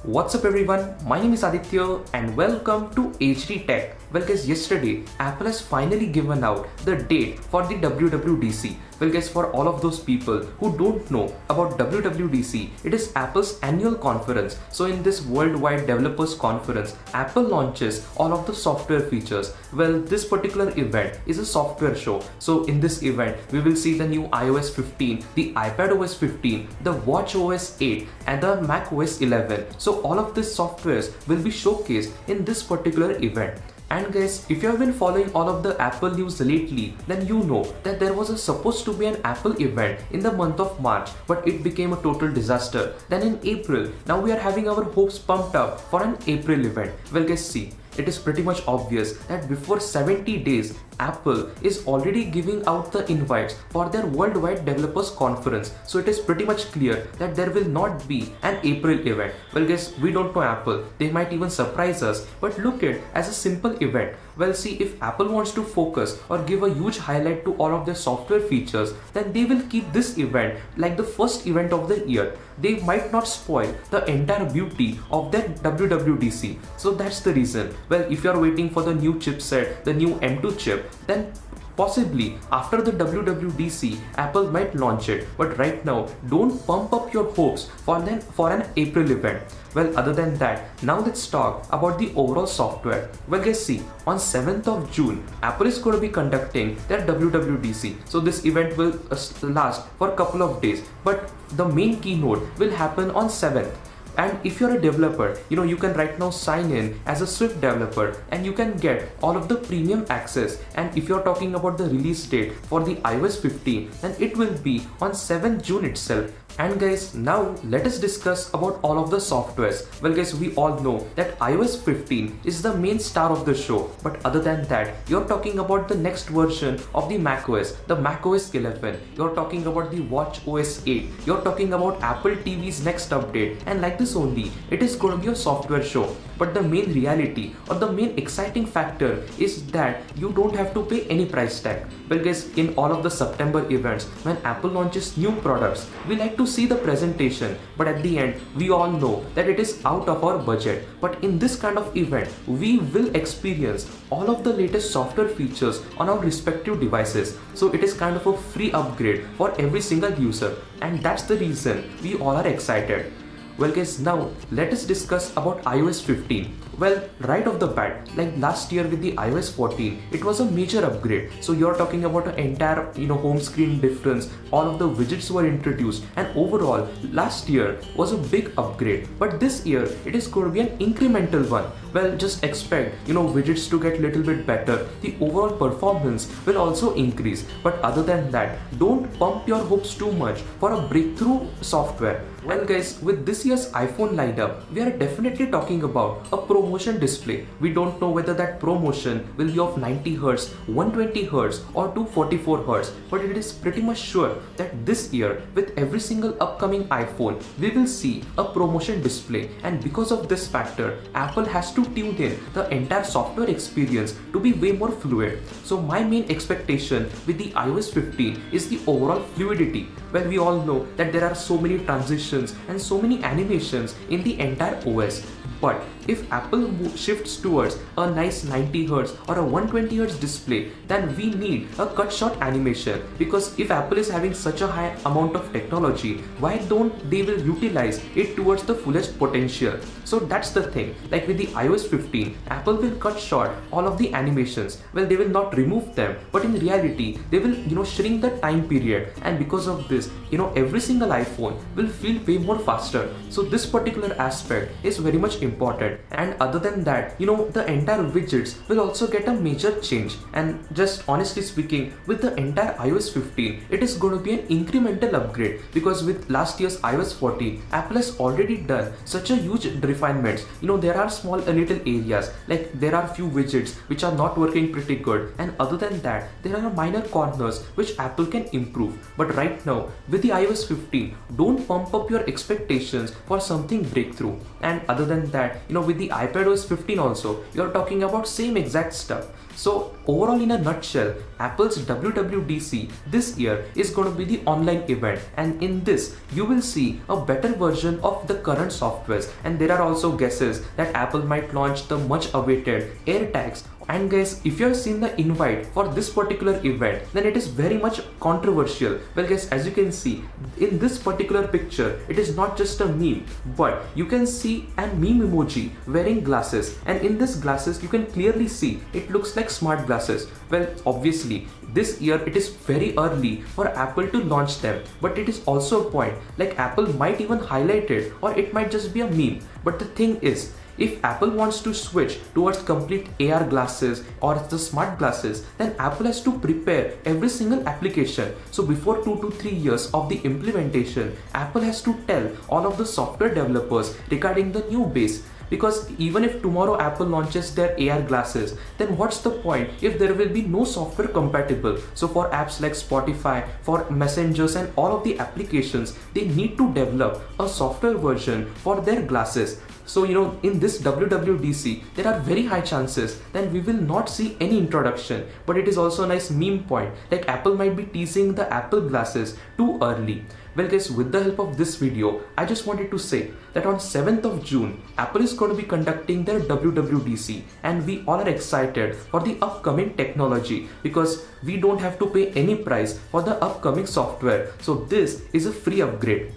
What's up everyone, my name is Aditya and welcome to HD Tech. Well guys, yesterday Apple has finally given out the date for the WWDC. Well guys, for all of those people who don't know about WWDC, it is Apple's annual conference. So in this worldwide developers conference, Apple launches all of the software features. Well, this particular event is a software show. So in this event, we will see the new iOS 15, the iPadOS 15, the watchOS 8 and the macOS 11. So all of these softwares will be showcased in this particular event. And guys, if you have been following all of the Apple news lately, then you know that there was supposed to be an Apple event in the month of March, but it became a total disaster. Then in April, now we are having our hopes pumped up for an April event. Well guys, see, it is pretty much obvious that before 70 days, Apple is already giving out the invites for their worldwide developers conference. So it is pretty much clear that there will not be an April event. Well guys, we don't know Apple. They might even surprise us, but look at it as a simple event. Well, see, if Apple wants to focus or give a huge highlight to all of their software features, then they will keep this event like the first event of the year. They might not spoil the entire beauty of their WWDC. So that's the reason. Well, if you are waiting for the new chipset, the new M2 chip, then possibly after the WWDC, Apple might launch it. But right now, don't pump up your hopes for an April event. Well, other than that, now let's talk about the overall software. Well guys, see, on 7th of June, Apple is going to be conducting their WWDC. So this event will last for a couple of days, but the main keynote will happen on 7th. And if you're a developer, you can right now sign in as a Swift developer and you can get all of the premium access. And if you're talking about the release date for the iOS 15, then it will be on 7th June itself. And guys, now let us discuss about all of the softwares. Well guys, we all know that iOS 15 is the main star of the show. But other than that, you're talking about the next version of the macOS, the macOS 11. You're talking about the watchOS 8. You're talking about Apple TV's next update. And like this only, it is going to be a software show. But the main reality or the main exciting factor is that you don't have to pay any price tag. Well guys, in all of the September events, when Apple launches new products, we like to see the presentation, but at the end we all know that it is out of our budget. But in this kind of event, we will experience all of the latest software features on our respective devices. So it is kind of a free upgrade for every single user, and that's the reason we all are excited. Well guys, now let us discuss about iOS 15. Well, right off the bat, like last year with the iOS 14, it was a major upgrade. So you're talking about an entire home screen difference, all of the widgets were introduced, and overall last year was a big upgrade. But this year it is going to be an incremental one. Well, just expect widgets to get a little bit better. The overall performance will also increase. But other than that, don't pump your hopes too much for a breakthrough software. Well guys, with this year's iPhone lineup, we are definitely talking about a ProMotion display. We don't know whether that ProMotion will be of 90 Hz, 120 Hz or 244 Hz, but it is pretty much sure that this year with every single upcoming iPhone, we will see a ProMotion display. And because of this factor, Apple has to tune in the entire software experience to be way more fluid. So my main expectation with the iOS 15 is the overall fluidity. Well, we all know that there are so many transitions and so many animations in the entire OS. But if Apple shifts towards a nice 90 Hz or a 120 Hz display, then we need a cut short animation, because if Apple is having such a high amount of technology, why don't they will utilize it towards the fullest potential? So that's the thing. Like with the iOS 15, Apple will cut short all of the animations. Well, they will not remove them, but in reality, they will shrink the time period. And because of this, every single iPhone will feel way more faster. So this particular aspect is very much important. And other than that, the entire widgets will also get a major change. And just honestly speaking, with the entire iOS 15, it is going to be an incremental upgrade, because with last year's iOS 14, Apple has already done such a huge refinements. There are small little areas, like there are few widgets which are not working pretty good, and other than that, there are minor corners which Apple can improve. But right now with the iOS 15, don't pump up your expectations for something breakthrough. And other than that, with the iPadOS 15 also, you're talking about same exact stuff. So overall, in a nutshell, Apple's WWDC this year is going to be the online event, and in this you will see a better version of the current softwares, and there are also guesses that Apple might launch the much awaited AirTags. And guys, if you have seen the invite for this particular event, then it is very much controversial. Well guys, as you can see in this particular picture, it is not just a meme, but you can see a meme emoji wearing glasses, and in this glasses you can clearly see it looks like smart glasses. Well, obviously this year it is very early for Apple to launch them, but it is also a point like Apple might even highlight it, or it might just be a meme. But the thing is, if Apple wants to switch towards complete AR glasses or the smart glasses, then Apple has to prepare every single application. So before 2 to 3 years of the implementation, Apple has to tell all of the software developers regarding the new base. Because even if tomorrow Apple launches their AR glasses, then what's the point if there will be no software compatible? So for apps like Spotify, for messengers and all of the applications, they need to develop a software version for their glasses. So in this WWDC, there are very high chances that we will not see any introduction, but it is also a nice meme point, like Apple might be teasing the Apple glasses too early. Well guys, with the help of this video, I just wanted to say that on 7th of June, Apple is going to be conducting their WWDC, and we all are excited for the upcoming technology because we don't have to pay any price for the upcoming software. So this is a free upgrade.